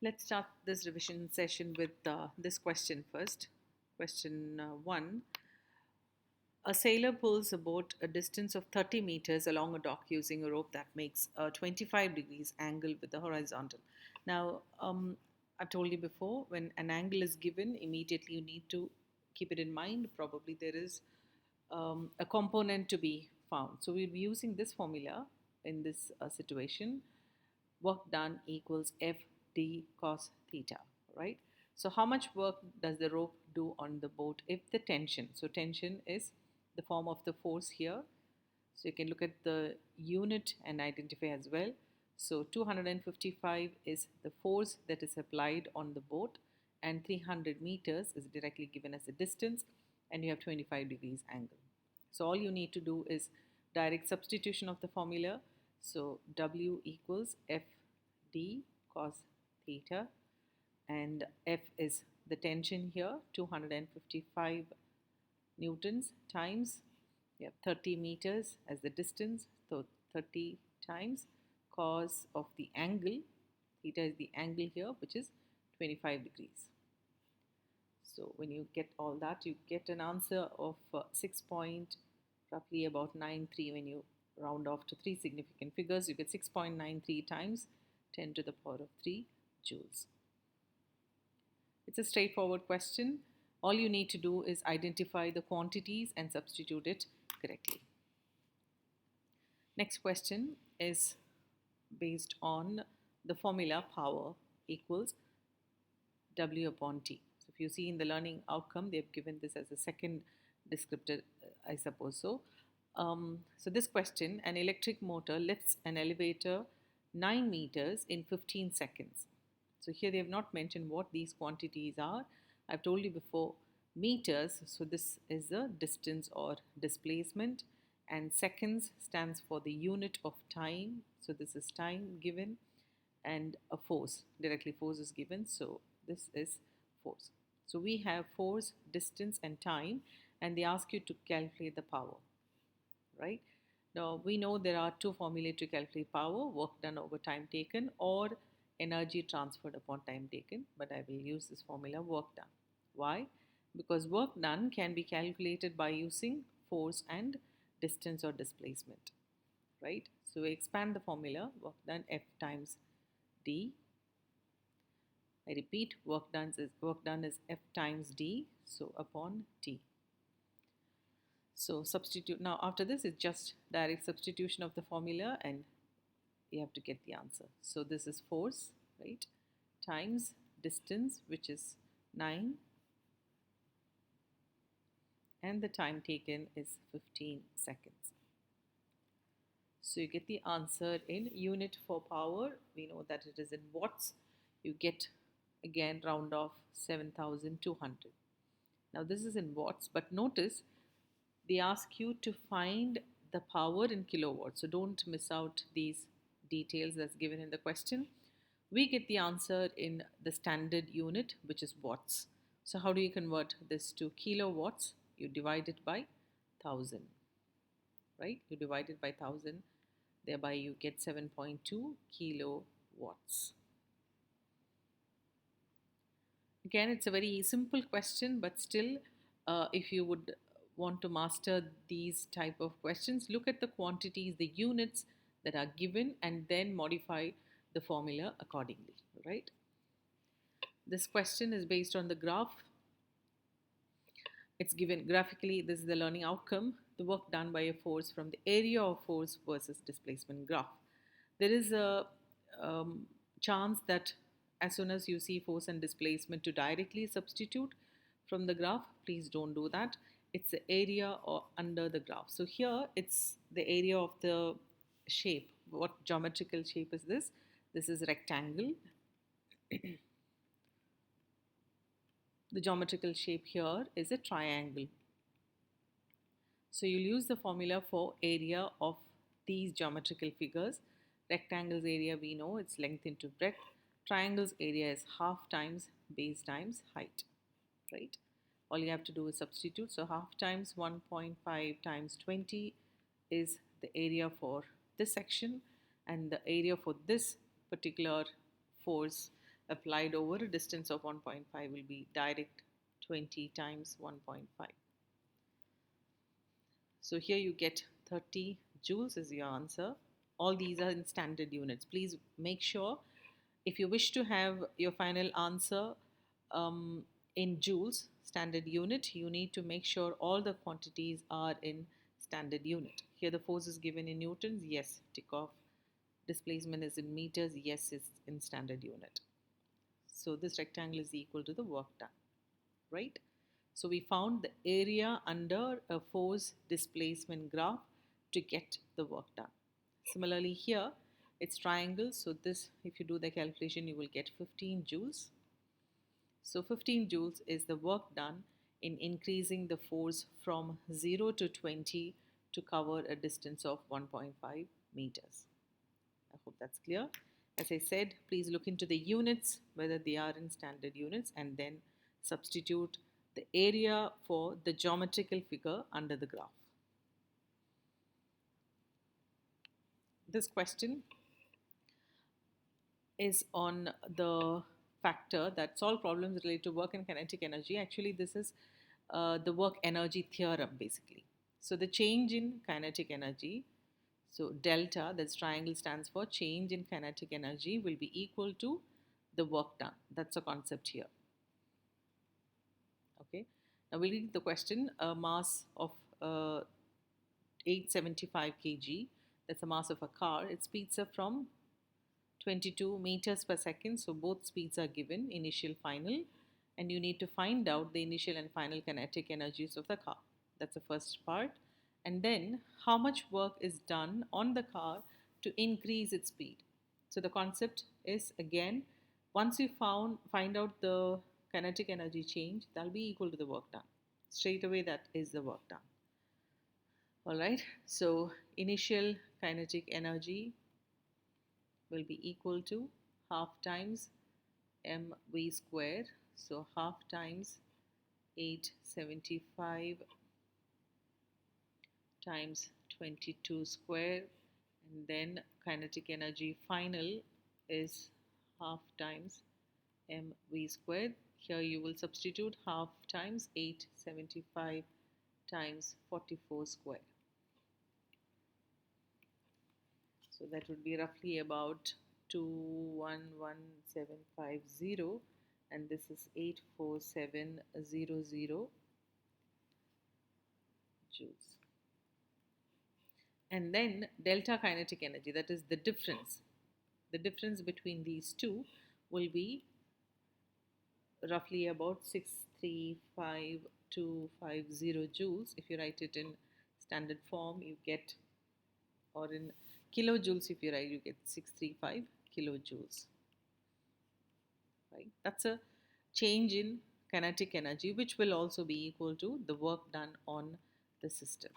Let's start this revision session with this question first. Question 1. A sailor pulls a boat a distance of 30 meters along a dock using a rope that makes a 25 degrees angle with the horizontal. Now, I've told you before, when an angle is given, immediately you need to keep it in mind. Probably there is a component to be found. So we'll be using this formula in this situation. Work done equals FD cos theta, right? So how much work does the rope do on the boat if the tension, so tension is the form of the force here. So you can look at the unit and identify as well. So 255 is the force that is applied on the boat, and 300 meters is directly given as a distance, and you have 25 degrees angle. So all you need to do is direct substitution of the formula. So W equals FD cos theta, and F is the tension here, 255 newtons times, you have 30 meters as the distance, so 30 times cos of the angle, theta is the angle here, which is 25 degrees. So when you get all that, you get an answer of 6 point roughly about 93. When you round off to three significant figures, you get 6.93 times 10 to the power of 3 joules. It's a straightforward question. All you need to do is identify the quantities and substitute it correctly. Next question is based on the formula power equals W upon T. So if you see in the learning outcome, they've given this as a second descriptor, I suppose so. So this question, an electric motor lifts an elevator 9 meters in 15 seconds. So here they have not mentioned what these quantities are. I've told you before, meters, so this is the distance or displacement, and seconds stands for the unit of time. So this is time given, and a force, directly force is given. So this is force. So we have force, distance, and time, and they ask you to calculate the power, right? Now we know there are two formulae to calculate power: work done over time taken, or energy transferred upon time taken. But I will use this formula, work done. Why? Because work done can be calculated by using force and distance or displacement, right? So we expand the formula, work done F times D. I repeat, work done is F times D, so upon T. So substitute. Now after this, it's just direct substitution of the formula, and you have to get the answer. So this is force, right, times distance, which is 9, and the time taken is 15 seconds. So you get the answer in unit for power. We know that it is in watts. You get, again, round off 7,200. Now this is in watts, but notice they ask you to find the power in kilowatts. So don't miss out these details that's given in the question. We get the answer in the standard unit, which is watts. So how do you convert this to kilowatts? You divide it by 1000, right? You divide it by 1000, thereby you get 7.2 kilowatts. Again, it's a very simple question, but still, if you would want to master these type of questions, look at the quantities, the units that are given, and then modify the formula accordingly, right? This question is based on the graph. It's given graphically. This is the learning outcome, the work done by a force from the area of force versus displacement graph. There is a chance that as soon as you see force and displacement, to directly substitute from the graph. Please don't do that. It's the area or under the graph. So here it's the area of the shape. What geometrical shape is this? This is rectangle. The geometrical shape here is a triangle. So you'll use the formula for area of these geometrical figures. Rectangle's area, we know it's length into breadth. Triangle's area is half times base times height, right? All you have to do is substitute. So half times 1.5 times 20 is the area for this section, and the area for this particular force applied over a distance of 1.5 will be direct 20 times 1.5. So here you get 30 joules is your answer. All these are in standard units. Please make sure if you wish to have your final answer um, in joules, standard unit, you need to make sure all the quantities are in standard unit. Here the force is given in newtons, yes, tick off. Displacement is in meters, yes, it's in standard unit. So this rectangle is equal to the work done, right? So we found the area under a force displacement graph to get the work done. Similarly here, it's triangle. So this, if you do the calculation, you will get 15 joules. So 15 joules is the work done in increasing the force from 0 to 20 to cover a distance of 1.5 meters. I hope that's clear. As I said, please look into the units, whether they are in standard units, and then substitute the area for the geometrical figure under the graph. This question is on the factor that solve problems related to work and kinetic energy. Actually, this is the work energy theorem basically. So the change in kinetic energy, so delta, this triangle stands for change in kinetic energy, will be equal to the work done. That's a concept here. Okay. Now we'll read the question. A mass of 875 kg, that's the mass of a car. It speeds up from 22 meters per second. So both speeds are given, initial, final, and you need to find out the initial and final kinetic energies of the car. That's the first part. And then how much work is done on the car to increase its speed. So the concept is, again, once you find out the kinetic energy change, that'll be equal to the work done. Straight away, that is the work done. All right. So initial kinetic energy will be equal to half times mv square. So half times 875 times 22 square, and then kinetic energy final is half times mv squared. Here you will substitute half times 875 times 44 square. So that would be roughly about 211750, and this is 84700 joules. And then delta kinetic energy, that is the difference. The difference between these two will be roughly about 635250 joules. If you write it in standard form, you get, or in kilojoules, if you write, you get 635 kilojoules. Right? That's a change in kinetic energy, which will also be equal to the work done on the system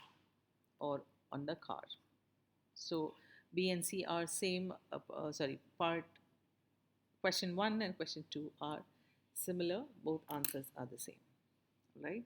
or on the car. So B and C are same, part question 1 and question 2 are similar. Both answers are the same, right?